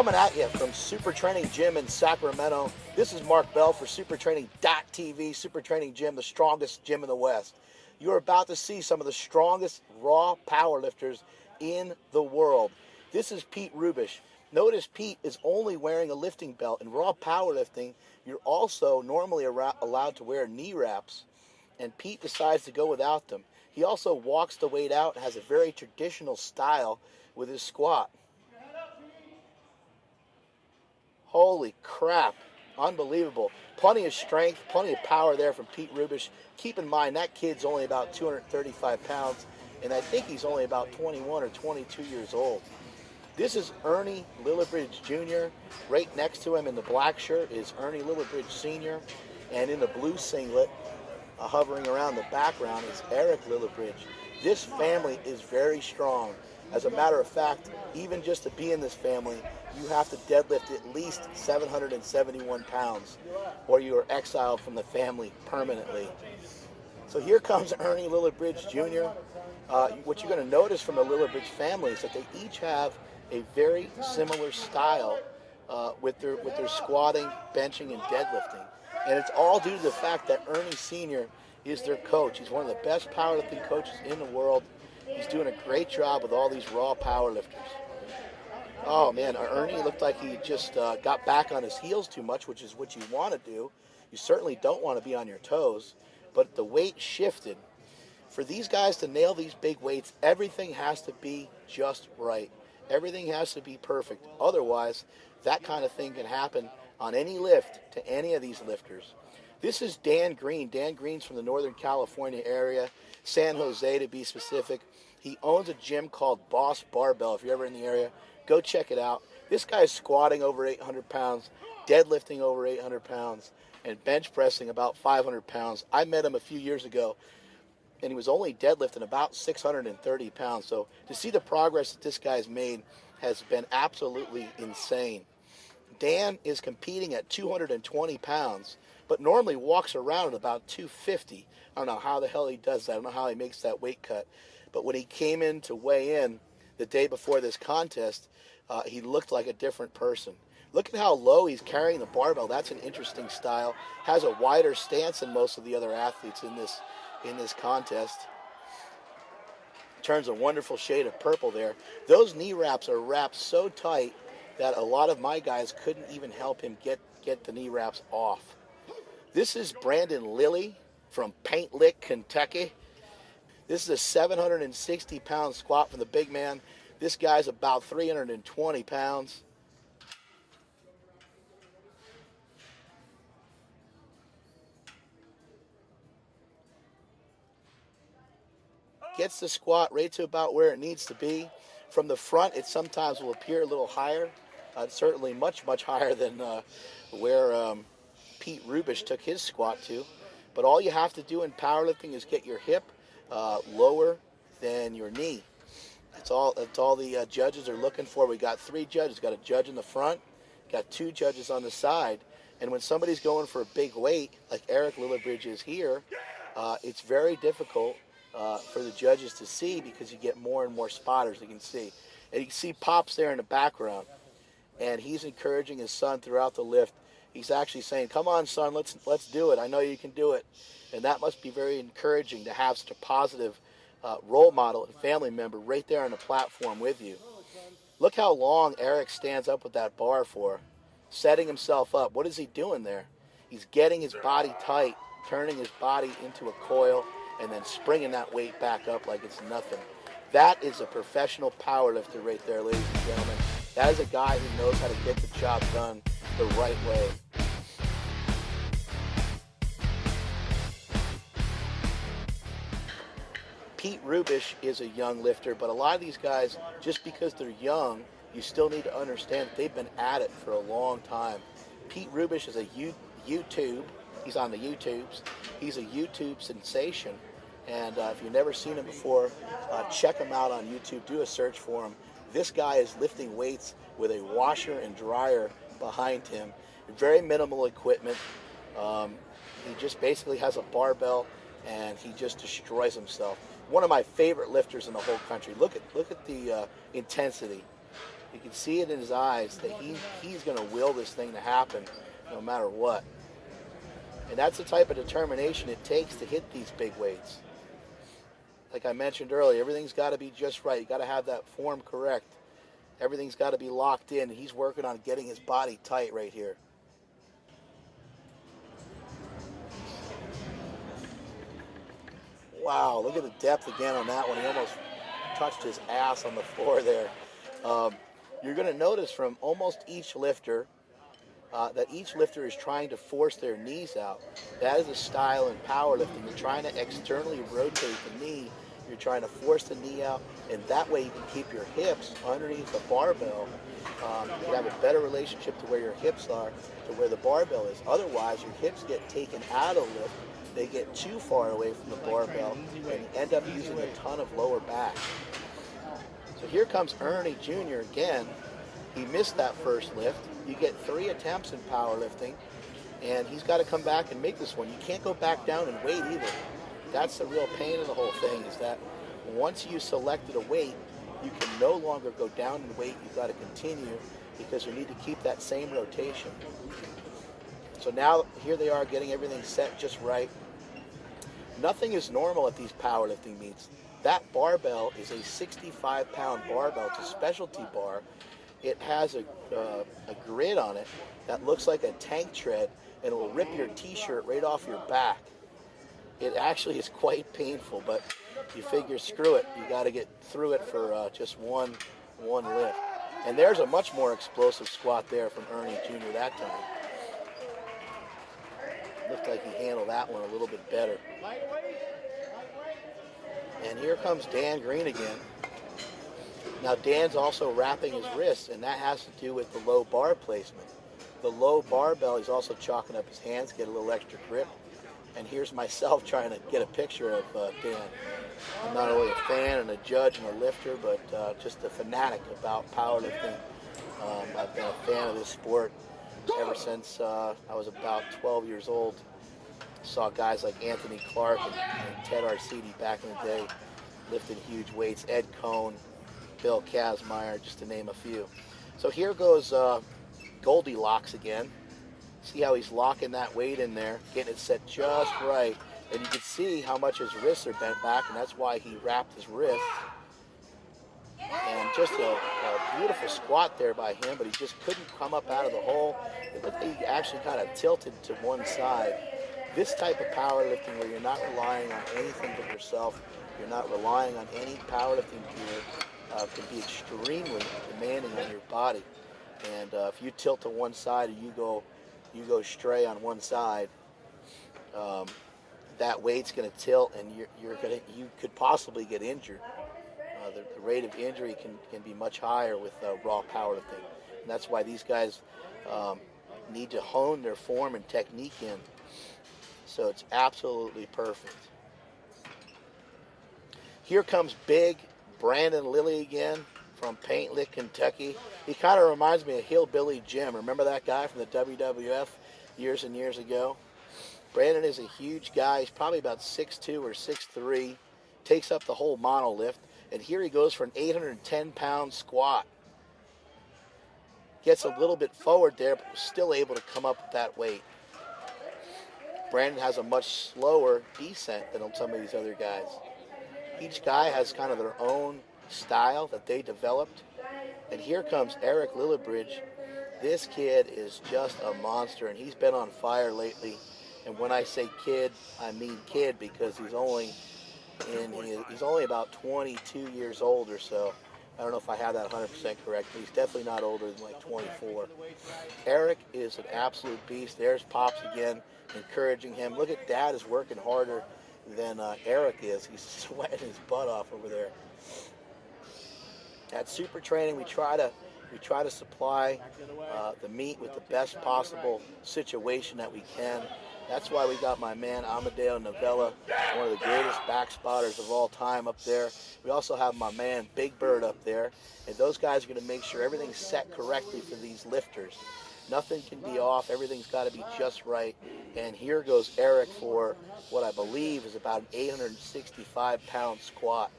Coming at you from Super Training Gym in Sacramento. This is Mark Bell for SuperTraining.tv. Super Training Gym, the strongest gym in the West. You're about to see some of the strongest raw powerlifters in the world. This is Pete Rubish. Notice Pete is only wearing a lifting belt. In raw powerlifting, you're also normally allowed to wear knee wraps, and Pete decides to go without them. He also walks the weight out and has a very traditional style with his squat. Holy crap, unbelievable. Plenty of strength, plenty of power there from Pete Rubish. Keep in mind, that kid's only about 235 pounds, and I think he's only about 21 or 22 years old. This is Ernie Lilliebridge Jr. Right next to him in the black shirt is Ernie Lilliebridge Sr., and in the blue singlet, hovering around the background, is Eric Lilliebridge. This family is very strong. As a matter of fact, even just to be in this family, you have to deadlift at least 771 pounds, or you are exiled from the family permanently. So here comes Ernie Lilliebridge Jr. What you're going to notice from the Lilliebridge family is that they each have a very similar style with their squatting, benching, and deadlifting. And it's all due to the fact that Ernie Sr. is their coach. He's one of the best powerlifting coaches in the world. He's doing a great job with all these raw powerlifters. Oh man, Ernie looked like he just got back on his heels too much, which is what you want to do. You certainly don't want to be on your toes, but the weight shifted. For these guys to nail these big weights, everything has to be just right. Everything has to be perfect. Otherwise, that kind of thing can happen on any lift to any of these lifters. This is Dan Green. Dan Green's from the Northern California area, San Jose to be specific. He owns a gym called Boss Barbell. If you're ever in the area, go check it out. This guy's squatting over 800 pounds, deadlifting over 800 pounds, and bench pressing about 500 pounds. I met him a few years ago, and he was only deadlifting about 630 pounds. So to see the progress that this guy's made has been absolutely insane. Dan is competing at 220 pounds, but normally walks around at about 250. I don't know how the hell he does that. I don't know how he makes that weight cut. But when he came in to weigh in the day before this contest, he looked like a different person. Look at how low he's carrying the barbell. That's an interesting style. Has a wider stance than most of the other athletes in this contest. Turns a wonderful shade of purple there. Those knee wraps are wrapped so tight that a lot of my guys couldn't even help him get the knee wraps off. This is Brandon Lilly from Paint Lick, Kentucky. This is a 760-pound squat from the big man. This guy's about 320 pounds. Gets the squat right to about where it needs to be. From the front, it sometimes will appear a little higher. Certainly much, much higher than where Pete Rubish took his squat to. But all you have to do in powerlifting is get your hip lower than your knee. That's all the judges are looking for. We got 3 judges. Got a judge in the front, got 2 judges on the side. And when somebody's going for a big weight, like Eric Lilliebridge is here, it's very difficult for the judges to see because you get more and more spotters you can see. And you can see Pop's there in the background. And he's encouraging his son throughout the lift. He's actually saying, come on, son, let's do it. I know you can do it. And that must be very encouraging to have such a positive role model and family member right there on the platform with you. Look how long Eric stands up with that bar for, setting himself up. What is he doing there? He's getting his body tight, turning his body into a coil, and then springing that weight back up like it's nothing. That is a professional powerlifter right there, ladies and gentlemen. That is a guy who knows how to get the job done the right way. Pete Rubish is a young lifter, but a lot of these guys, just because they're young, you still need to understand that they've been at it for a long time. Pete Rubish is a YouTube. He's on the YouTubes. He's a YouTube sensation. And if you've never seen him before, check him out on YouTube. Do a search for him. This guy is lifting weights with a washer and dryer behind him. Very minimal equipment. He just basically has a barbell, and he just destroys himself. One of my favorite lifters in the whole country. Look at the intensity. You can see it in his eyes that he's going to will this thing to happen no matter what. And that's the type of determination it takes to hit these big weights. Like I mentioned earlier, everything's got to be just right. You got to have that form correct. Everything's got to be locked in, and he's working on getting his body tight right here. Wow, look at the depth again on that one. He almost touched his ass on the floor there. You're going to notice from almost each lifter that each lifter is trying to force their knees out. That is a style in powerlifting. You're trying to externally rotate the knee. You're trying to force the knee out, and that way you can keep your hips underneath the barbell. You have a better relationship to where your hips are to where the barbell is. Otherwise, your hips get taken out of lift. They get too far away from the barbell, and you end up using a ton of lower back. So here comes Ernie Jr. again. He missed that first lift. You get 3 attempts in powerlifting, and he's got to come back and make this one. You can't go back down and wait either. That's the real pain of the whole thing, is that once you selected a weight, you can no longer go down in weight. You've got to continue because you need to keep that same rotation. So now here they are getting everything set just right. Nothing is normal at these powerlifting meets. That barbell is a 65-pound barbell. It's a specialty bar. It has a grid on it that looks like a tank tread, and it will rip your t-shirt right off your back. It actually is quite painful, but you figure, screw it. You got to get through it for just one lift. And there's a much more explosive squat there from Ernie Jr. that time. Looked like he handled that one a little bit better. And here comes Dan Green again. Now Dan's also wrapping his wrists, and that has to do with the low bar placement. The low barbell, he's also chalking up his hands, get a little extra grip. And here's myself trying to get a picture of Dan. I'm not only a fan and a judge and a lifter, but just a fanatic about powerlifting. I've been a fan of this sport ever since I was about 12 years old. Saw guys like Anthony Clark and Ted Arcidi back in the day lifting huge weights, Ed Cohn, Bill Kazmaier, just to name a few. So here goes Goldilocks again. See how he's locking that weight in there, getting it set just right. And you can see how much his wrists are bent back, and that's why he wrapped his wrists. And just a beautiful squat there by him, but he just couldn't come up out of the hole. It looked like he actually kind of tilted to one side. This type of powerlifting where you're not relying on anything but yourself, you're not relying on any powerlifting gear, can be extremely demanding on your body. And if you tilt to one side and you go stray on one side, that weight's going to tilt, and you could possibly get injured. The rate of injury can be much higher with raw powerlifting, and that's why these guys need to hone their form and technique in. So it's absolutely perfect. Here comes big Brandon Lilly again from Paint Lick, Kentucky. He kind of reminds me of Hillbilly Jim. Remember that guy from the WWF years and years ago? Brandon is a huge guy. He's probably about 6'2" or 6'3", takes up the whole monolift, and here he goes for an 810-pound squat. Gets a little bit forward there, but was still able to come up with that weight. Brandon has a much slower descent than some of these other guys. Each guy has kind of their own style that they developed. And here comes Ernie Lilliebridge. This kid is just a monster, and he's been on fire lately. And when I say kid, I mean kid, because he's only about 22 years old or so. I don't know if I have that 100% correct, but he's definitely not older than like 24. Eric is an absolute beast. There's Pops again, encouraging him. Look at Dad is working harder than Eric is. He's sweating his butt off over there. At Super Training, we try to supply the meet with the best possible situation that we can. That's why we got my man Amadeo Novella, one of the greatest back spotters of all time, up there. We also have my man Big Bird up there. And those guys are going to make sure everything's set correctly for these lifters. Nothing can be off. Everything's got to be just right. And here goes Eric for what I believe is about an 865-pound squat.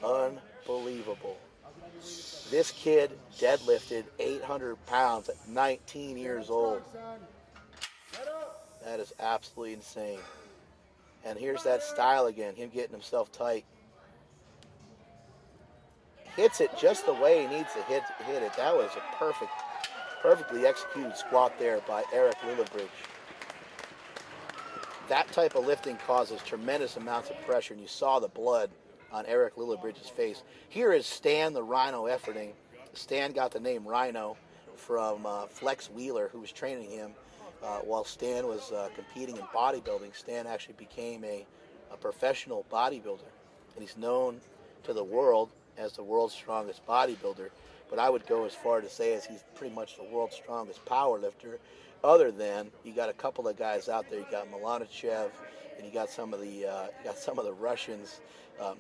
Unbelievable. This kid deadlifted 800 pounds at 19 years old. That is absolutely insane. And here's that style again, him getting himself tight. Hits it just the way he needs to hit it. That was a perfectly executed squat there by Ernie Lilliebridge. That type of lifting causes tremendous amounts of pressure, and you saw the blood on Ernie Lilliebridge's face. Here is Stan the Rhino Efferding. Stan got the name Rhino from Flex Wheeler, who was training him. While Stan was competing in bodybuilding, Stan actually became a professional bodybuilder, and he's known to the world as the world's strongest bodybuilder. But I would go as far to say as he's pretty much the world's strongest power lifter. Other than you got a couple of guys out there, you got Milanichev, and you got some of the Russians,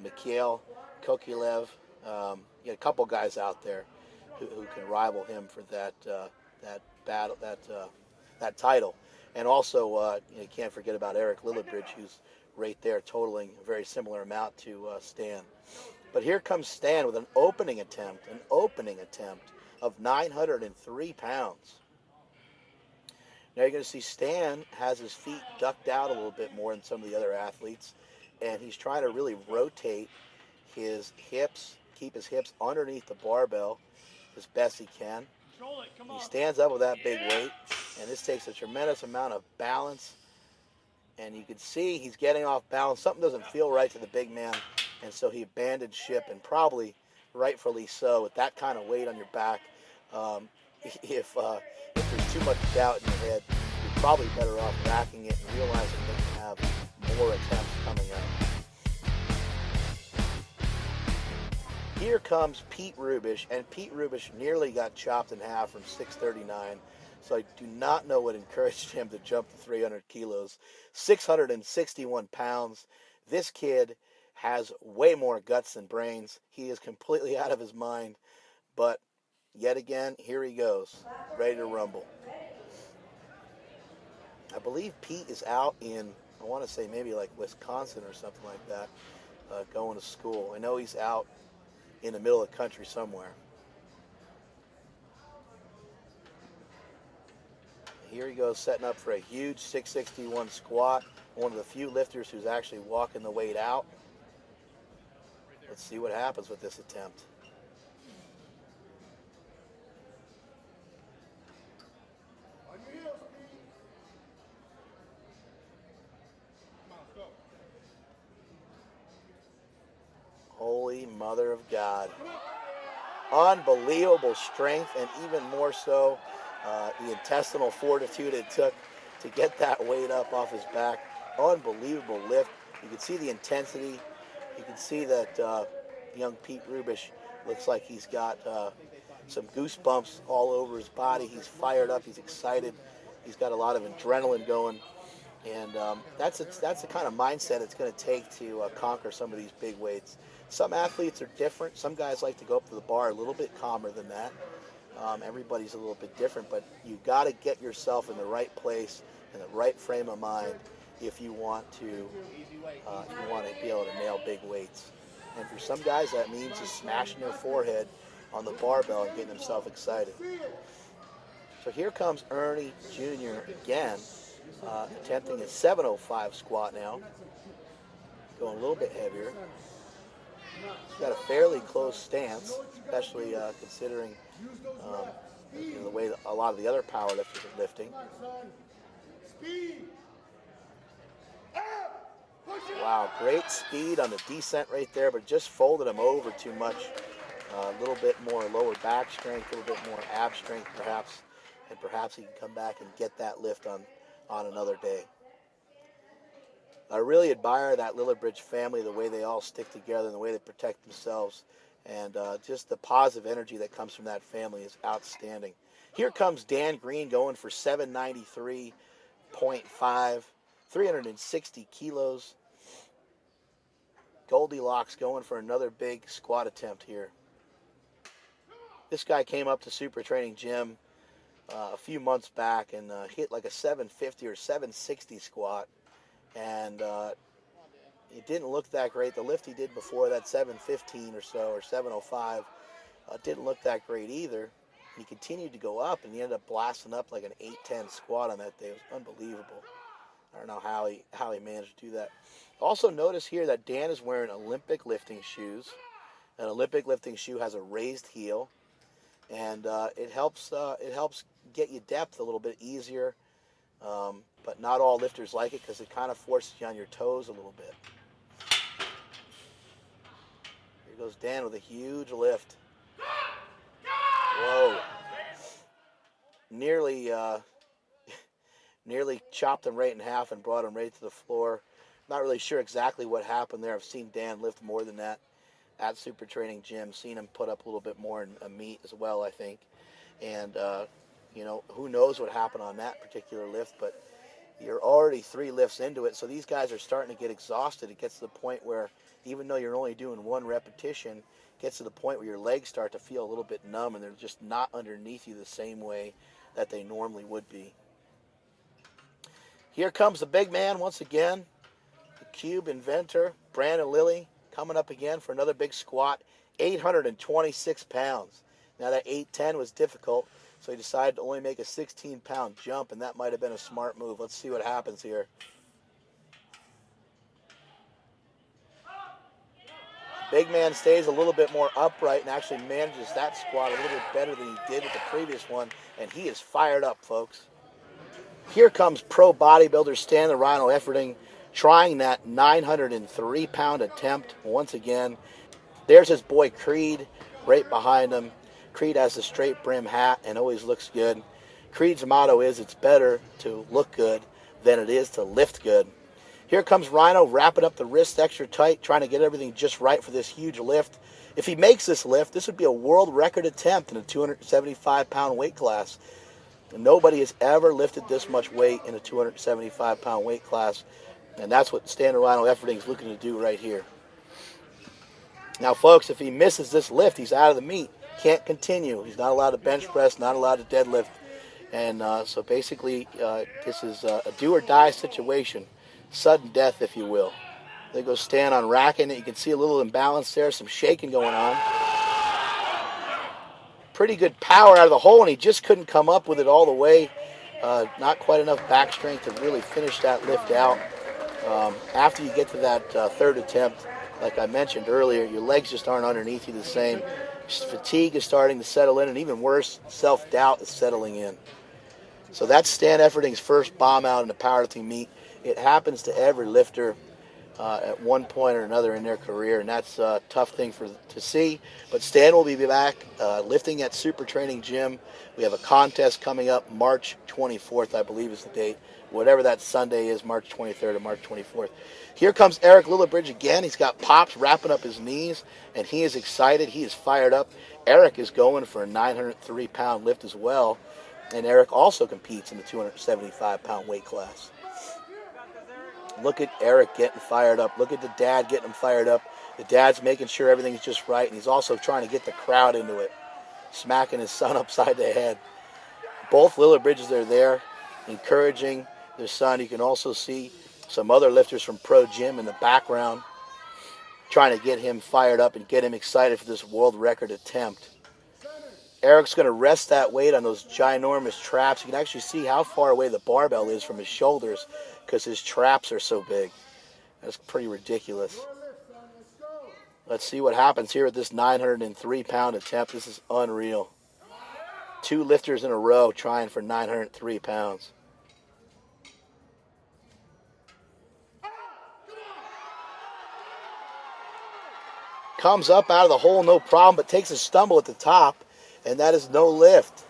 Mikhail Kokilev. You got a couple guys out there who can rival him for that title. And also, you can't forget about Ernie Lilliebridge, who's right there, totaling a very similar amount to Stan. But here comes Stan with an opening attempt of 903 pounds. Now you're going to see Stan has his feet ducked out a little bit more than some of the other athletes, and he's trying to really rotate his hips, keep his hips underneath the barbell as best he can. He stands up with that big weight, and this takes a tremendous amount of balance, and you can see he's getting off balance. Something doesn't feel right to the big man, and so he abandoned ship, and probably rightfully so. With that kind of weight on your back, if there's too much doubt in your head, you're probably better off racking it and realizing that you have more attempts coming up. Here comes Pete Rubish, and Pete Rubish nearly got chopped in half from 639, so I do not know what encouraged him to jump to 300 kilos. 661 pounds. This kid has way more guts than brains. He is completely out of his mind, but yet again, here he goes, ready to rumble. I believe Pete is out in, I want to say maybe like Wisconsin or something like that, going to school. I know he's out in the middle of the country somewhere. Here he goes, setting up for a huge 661 squat. One of the few lifters who's actually walking the weight out. Let's see what happens with this attempt. Holy Mother of God. Unbelievable strength, and even more so the intestinal fortitude it took to get that weight up off his back. Unbelievable lift. You can see the intensity. You can see that young Pete Rubish looks like he's got some goosebumps all over his body. He's fired up. He's excited. He's got a lot of adrenaline going. And that's the kind of mindset it's going to take to conquer some of these big weights. Some athletes are different. Some guys like to go up to the bar a little bit calmer than that. Everybody's a little bit different, but you got to get yourself in the right place, in the right frame of mind, if you want to be able to nail big weights. And for some guys, that means just smashing their forehead on the barbell and getting themselves excited. So here comes Ernie Jr. again, attempting a 705 squat now, going a little bit heavier. He's got a fairly close stance, especially considering the way that a lot of the other powerlifters are lifting. Wow, great speed on the descent right there, but just folded him over too much. A little bit more lower back strength, a little bit more ab strength perhaps, and perhaps he can come back and get that lift on another day. I really admire that Lilliebridge family, the way they all stick together and the way they protect themselves. And just the positive energy that comes from that family is outstanding. Here comes Dan Green going for 793.5, 360 kilos. Goldilocks going for another big squat attempt here. This guy came up to Super Training Gym a few months back and hit like a 750 or 760 squat. And it didn't look that great. The lift he did before that, 715 or so, or 705, Didn't look that great either. And he continued to go up, and he ended up blasting up like an 810 squat on that day. It was unbelievable. I don't know how he managed to do that. Also notice here that Dan is wearing Olympic lifting shoes. An Olympic lifting shoe has a raised heel, and it helps get you depth a little bit easier. But not all lifters like it because it kind of forces you on your toes a little bit. Here goes Dan with a huge lift. Whoa. Nearly chopped him right in half and brought him right to the floor. Not really sure exactly what happened there. I've seen Dan lift more than that at Super Training Gym. Seen him put up a little bit more in meat as well, I think. And, who knows what happened on that particular lift, but you're already 3 lifts into it, so these guys are starting to get exhausted. It gets to the point where even though you're only doing 1 repetition, it gets to the point where your legs start to feel a little bit numb, and they're just not underneath you the same way that they normally would be. Here comes the big man once again, the cube inventor, Brandon Lilly, coming up again for another big squat, 826 pounds. Now that 810 was difficult, so he decided to only make a 16-pound jump, and that might have been a smart move. Let's see what happens here. Big man stays a little bit more upright and actually manages that squat a little bit better than he did with the previous one, and he is fired up, folks. Here comes pro bodybuilder Stan the Rhino Efferding trying that 903-pound attempt once again. There's his boy Creed right behind him. Creed has a straight brim hat and always looks good. Creed's motto is it's better to look good than it is to lift good. Here comes Rhino wrapping up the wrists extra tight, trying to get everything just right for this huge lift. If he makes this lift, this would be a world record attempt in a 275-pound weight class. Nobody has ever lifted this much weight in a 275-pound weight class, and that's what Stan Rhino Efferding is looking to do right here. Now, folks, if he misses this lift, he's out of the meet. Can't continue. He's not allowed to bench press, not allowed to deadlift, and so basically this is a do-or-die situation, sudden death, if you will. There goes Stan on racking it. You can see a little imbalance there, some shaking going on. Pretty good power out of the hole, and he just couldn't come up with it all the way. Not quite enough back strength to really finish that lift out. After you get to that 3rd attempt, like I mentioned earlier, your legs just aren't underneath you the same. Fatigue is starting to settle in, and even worse, self-doubt is settling in. So that's Stan Efferding's first bomb out in the powerlifting meet. It happens to every lifter at one point or another in their career, and that's a tough thing to see. But Stan will be back lifting at Super Training Gym. We have a contest coming up March 24th, I believe is the date. Whatever that Sunday is, March 23rd or March 24th. Here comes Ernie Lilliebridge again. He's got pops wrapping up his knees, and he is excited. He is fired up. Eric is going for a 903-pound lift as well, and Eric also competes in the 275-pound weight class. Look at Eric getting fired up. Look at the dad getting him fired up. The dad's making sure everything's just right, and he's also trying to get the crowd into it, smacking his son upside the head. Both Lilliebridges are there, encouraging their son. You can also see some other lifters from Pro Gym in the background, trying to get him fired up and get him excited for this world record attempt. Eric's going to rest that weight on those ginormous traps. You can actually see how far away the barbell is from his shoulders because his traps are so big. That's pretty ridiculous. Let's see what happens here at this 903-pound attempt. This is unreal. 2 lifters in a row trying for 903 pounds. Comes up out of the hole, no problem, but takes a stumble at the top, and that is no lift.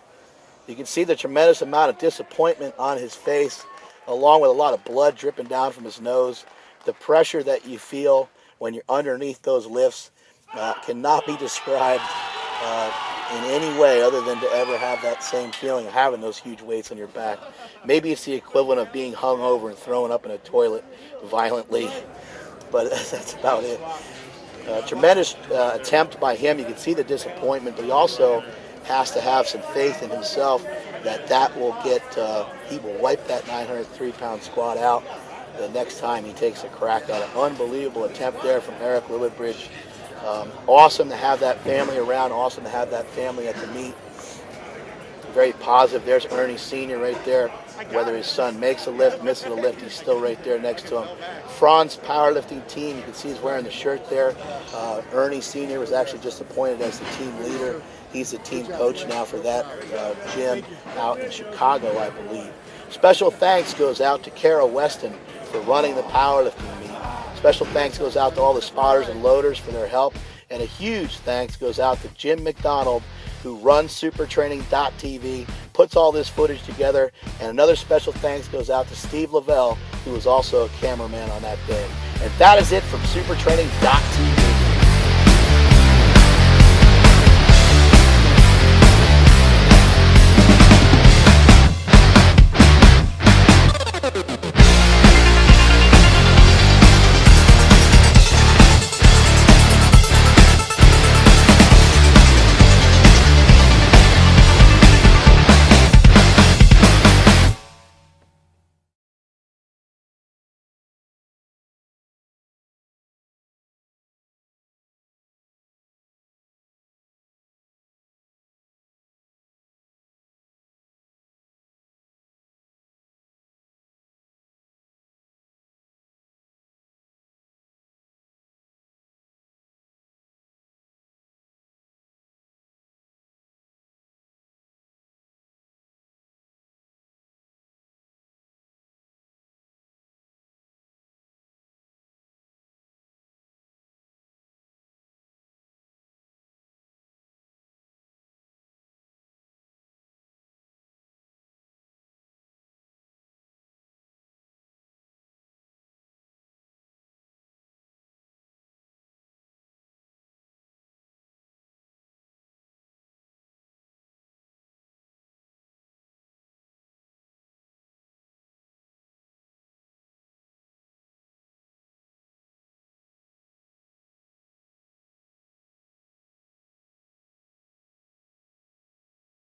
You can see the tremendous amount of disappointment on his face, along with a lot of blood dripping down from his nose. The pressure that you feel when you're underneath those lifts cannot be described in any way other than to ever have that same feeling of having those huge weights on your back. Maybe it's the equivalent of being hung over and thrown up in a toilet violently, but that's about it. Tremendous attempt by him. You can see the disappointment, but he also has to have some faith in himself that will get, he will wipe that 903-pound squat out the next time he takes a crack at it. Unbelievable attempt there from Ernie Lilliebridge. Awesome to have that family around. Awesome to have that family at the meet. Very positive. There's Ernie Sr. right there. Whether his son makes a lift, misses a lift, he's still right there next to him. Fran's powerlifting team, you can see he's wearing the shirt there. Ernie Sr. was actually just appointed as the team leader. He's the team coach now for that gym out in Chicago, I believe. Special thanks goes out to Kara Weston for running the powerlifting meet. Special thanks goes out to all the spotters and loaders for their help. And a huge thanks goes out to Jim McDonald, who runs supertraining.tv, puts all this footage together. And another special thanks goes out to Steve Lavelle, who was also a cameraman on that day. And that is it from supertraining.tv.